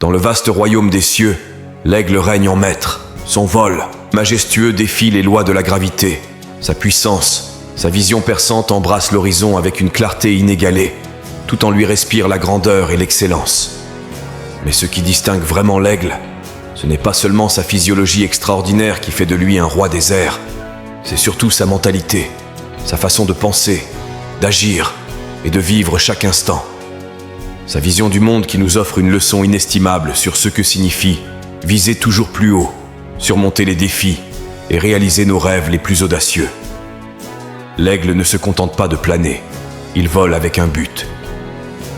Dans le vaste royaume des cieux, l'aigle règne en maître. Son vol, majestueux, défie les lois de la gravité. Sa puissance, sa vision perçante embrasse l'horizon avec une clarté inégalée. Tout en lui respire la grandeur et l'excellence. Mais ce qui distingue vraiment l'aigle, ce n'est pas seulement sa physiologie extraordinaire qui fait de lui un roi des airs, c'est surtout sa mentalité, sa façon de penser, d'agir et de vivre chaque instant. Sa vision du monde qui nous offre une leçon inestimable sur ce que signifie viser toujours plus haut, surmonter les défis et réaliser nos rêves les plus audacieux. L'aigle ne se contente pas de planer, il vole avec un but.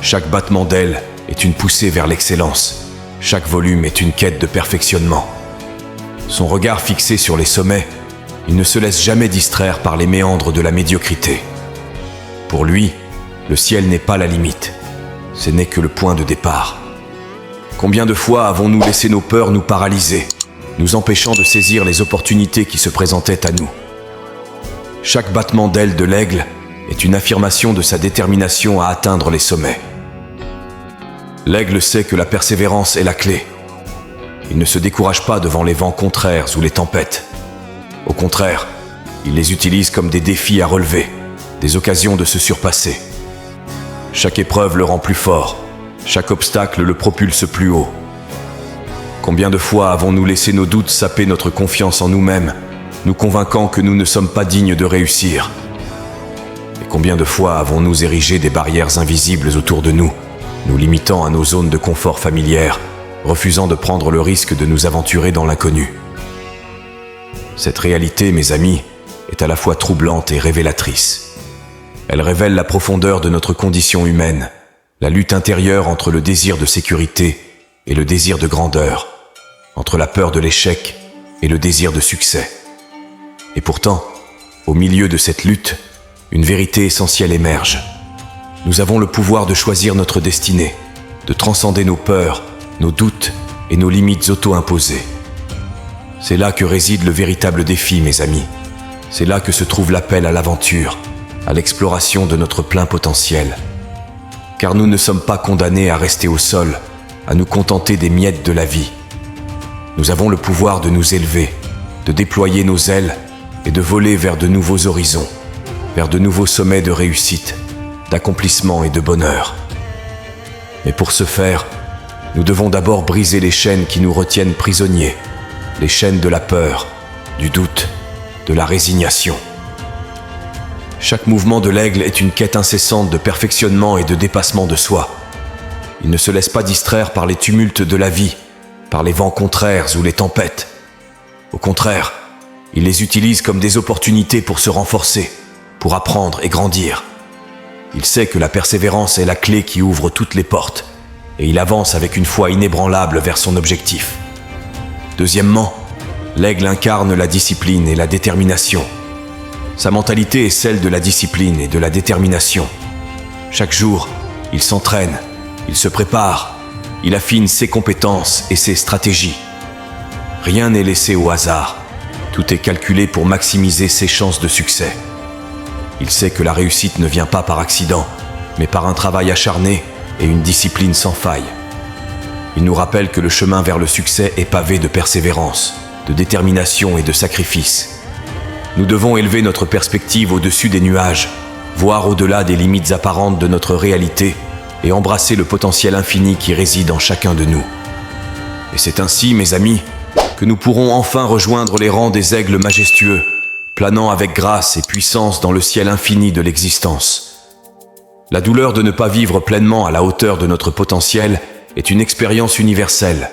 Chaque battement d'aile est une poussée vers l'excellence, chaque volume est une quête de perfectionnement. Son regard fixé sur les sommets, il ne se laisse jamais distraire par les méandres de la médiocrité. Pour lui, le ciel n'est pas la limite, ce n'est que le point de départ. Combien de fois avons-nous laissé nos peurs nous paralyser, nous empêchant de saisir les opportunités qui se présentaient à nous? Chaque battement d'aile de l'aigle est une affirmation de sa détermination à atteindre les sommets. L'aigle sait que la persévérance est la clé. Il ne se décourage pas devant les vents contraires ou les tempêtes. Au contraire, il les utilise comme des défis à relever, des occasions de se surpasser. Chaque épreuve le rend plus fort, chaque obstacle le propulse plus haut. Combien de fois avons-nous laissé nos doutes saper notre confiance en nous-mêmes, nous convainquant que nous ne sommes pas dignes de réussir? Et combien de fois avons-nous érigé des barrières invisibles autour de nous, nous limitant à nos zones de confort familières, refusant de prendre le risque de nous aventurer dans l'inconnu? Cette réalité, mes amis, est à la fois troublante et révélatrice. Elle révèle la profondeur de notre condition humaine, la lutte intérieure entre le désir de sécurité et le désir de grandeur, entre la peur de l'échec et le désir de succès. Et pourtant, au milieu de cette lutte, une vérité essentielle émerge. Nous avons le pouvoir de choisir notre destinée, de transcender nos peurs, nos doutes et nos limites auto-imposées. C'est là que réside le véritable défi, mes amis. C'est là que se trouve l'appel à l'aventure, à l'exploration de notre plein potentiel. Car nous ne sommes pas condamnés à rester au sol, à nous contenter des miettes de la vie. Nous avons le pouvoir de nous élever, de déployer nos ailes et de voler vers de nouveaux horizons, vers de nouveaux sommets de réussite, d'accomplissement et de bonheur. Mais pour ce faire, nous devons d'abord briser les chaînes qui nous retiennent prisonniers, les chaînes de la peur, du doute, de la résignation. Chaque mouvement de l'aigle est une quête incessante de perfectionnement et de dépassement de soi. Il ne se laisse pas distraire par les tumultes de la vie, par les vents contraires ou les tempêtes. Au contraire, il les utilise comme des opportunités pour se renforcer, pour apprendre et grandir. Il sait que la persévérance est la clé qui ouvre toutes les portes, et il avance avec une foi inébranlable vers son objectif. Deuxièmement, l'aigle incarne la discipline et la détermination. Sa mentalité est celle de la discipline et de la détermination. Chaque jour, il s'entraîne, il se prépare, il affine ses compétences et ses stratégies. Rien n'est laissé au hasard, tout est calculé pour maximiser ses chances de succès. Il sait que la réussite ne vient pas par accident, mais par un travail acharné et une discipline sans faille. Il nous rappelle que le chemin vers le succès est pavé de persévérance, de détermination et de sacrifice. Nous devons élever notre perspective au-dessus des nuages, voir au-delà des limites apparentes de notre réalité et embrasser le potentiel infini qui réside en chacun de nous. Et c'est ainsi, mes amis, que nous pourrons enfin rejoindre les rangs des aigles majestueux, planant avec grâce et puissance dans le ciel infini de l'existence. La douleur de ne pas vivre pleinement à la hauteur de notre potentiel est une expérience universelle.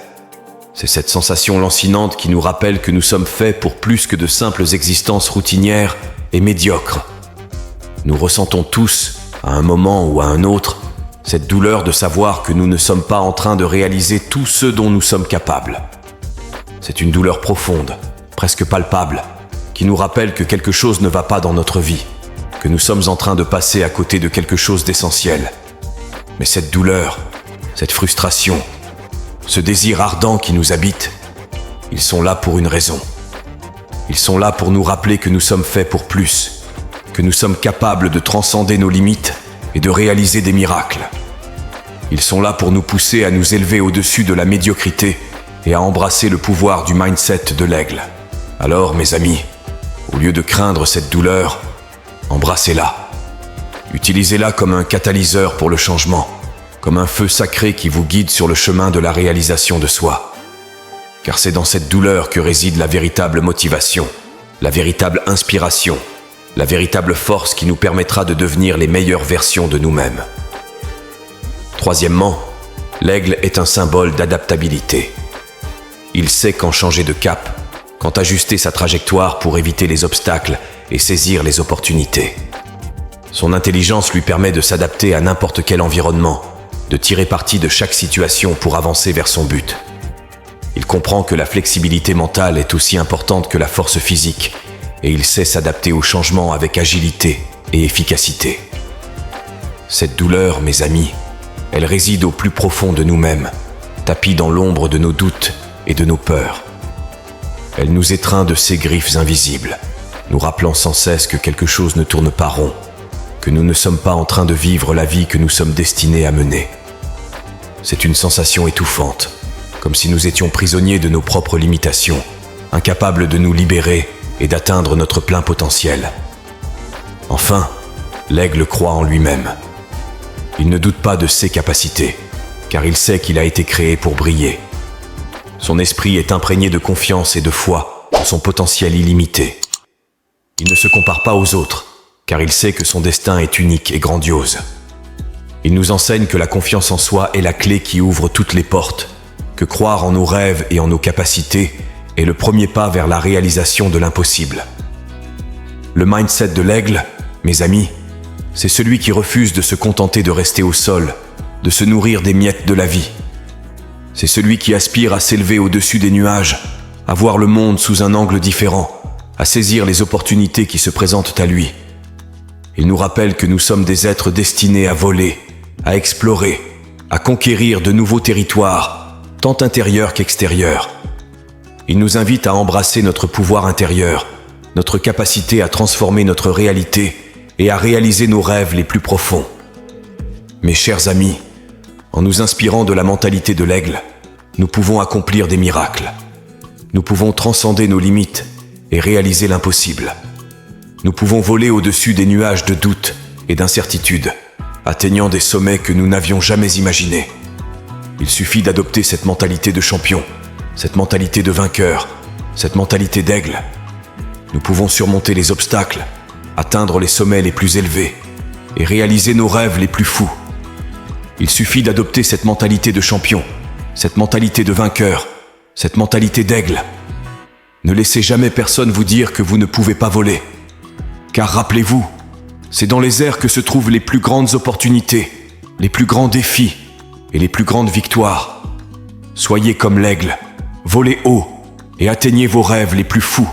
C'est cette sensation lancinante qui nous rappelle que nous sommes faits pour plus que de simples existences routinières et médiocres. Nous ressentons tous, à un moment ou à un autre, cette douleur de savoir que nous ne sommes pas en train de réaliser tout ce dont nous sommes capables. C'est une douleur profonde, presque palpable, qui nous rappelle que quelque chose ne va pas dans notre vie, que nous sommes en train de passer à côté de quelque chose d'essentiel. Mais cette douleur, cette frustration, ce désir ardent qui nous habite, ils sont là pour une raison. Ils sont là pour nous rappeler que nous sommes faits pour plus, que nous sommes capables de transcender nos limites et de réaliser des miracles. Ils sont là pour nous pousser à nous élever au-dessus de la médiocrité et à embrasser le pouvoir du mindset de l'aigle. Alors, mes amis, au lieu de craindre cette douleur, embrassez-la. Utilisez-la comme un catalyseur pour le changement, comme un feu sacré qui vous guide sur le chemin de la réalisation de soi. Car c'est dans cette douleur que réside la véritable motivation, la véritable inspiration, la véritable force qui nous permettra de devenir les meilleures versions de nous-mêmes. Troisièmement, l'aigle est un symbole d'adaptabilité. Il sait quand changer de cap, quand ajuster sa trajectoire pour éviter les obstacles et saisir les opportunités. Son intelligence lui permet de s'adapter à n'importe quel environnement, de tirer parti de chaque situation pour avancer vers son but. Il comprend que la flexibilité mentale est aussi importante que la force physique, et il sait s'adapter aux changements avec agilité et efficacité. Cette douleur, mes amis, elle réside au plus profond de nous-mêmes, tapie dans l'ombre de nos doutes et de nos peurs. Elle nous étreint de ses griffes invisibles, nous rappelant sans cesse que quelque chose ne tourne pas rond, que nous ne sommes pas en train de vivre la vie que nous sommes destinés à mener. C'est une sensation étouffante, comme si nous étions prisonniers de nos propres limitations, incapables de nous libérer et d'atteindre notre plein potentiel. Enfin, l'aigle croit en lui-même. Il ne doute pas de ses capacités, car il sait qu'il a été créé pour briller. Son esprit est imprégné de confiance et de foi en son potentiel illimité. Il ne se compare pas aux autres, car il sait que son destin est unique et grandiose. Il nous enseigne que la confiance en soi est la clé qui ouvre toutes les portes, que croire en nos rêves et en nos capacités est le premier pas vers la réalisation de l'impossible. Le mindset de l'aigle, mes amis, c'est celui qui refuse de se contenter de rester au sol, de se nourrir des miettes de la vie. C'est celui qui aspire à s'élever au-dessus des nuages, à voir le monde sous un angle différent, à saisir les opportunités qui se présentent à lui. Il nous rappelle que nous sommes des êtres destinés à voler, à explorer, à conquérir de nouveaux territoires, tant intérieurs qu'extérieurs. Il nous invite à embrasser notre pouvoir intérieur, notre capacité à transformer notre réalité et à réaliser nos rêves les plus profonds. Mes chers amis, en nous inspirant de la mentalité de l'aigle, nous pouvons accomplir des miracles. Nous pouvons transcender nos limites et réaliser l'impossible. Nous pouvons voler au-dessus des nuages de doute et d'incertitude, atteignant des sommets que nous n'avions jamais imaginés. Il suffit d'adopter cette mentalité de champion, cette mentalité de vainqueur, cette mentalité d'aigle. Nous pouvons surmonter les obstacles, atteindre les sommets les plus élevés et réaliser nos rêves les plus fous. Il suffit d'adopter cette mentalité de champion, cette mentalité de vainqueur, cette mentalité d'aigle. Ne laissez jamais personne vous dire que vous ne pouvez pas voler. Car rappelez-vous, c'est dans les airs que se trouvent les plus grandes opportunités, les plus grands défis et les plus grandes victoires. Soyez comme l'aigle, volez haut et atteignez vos rêves les plus fous.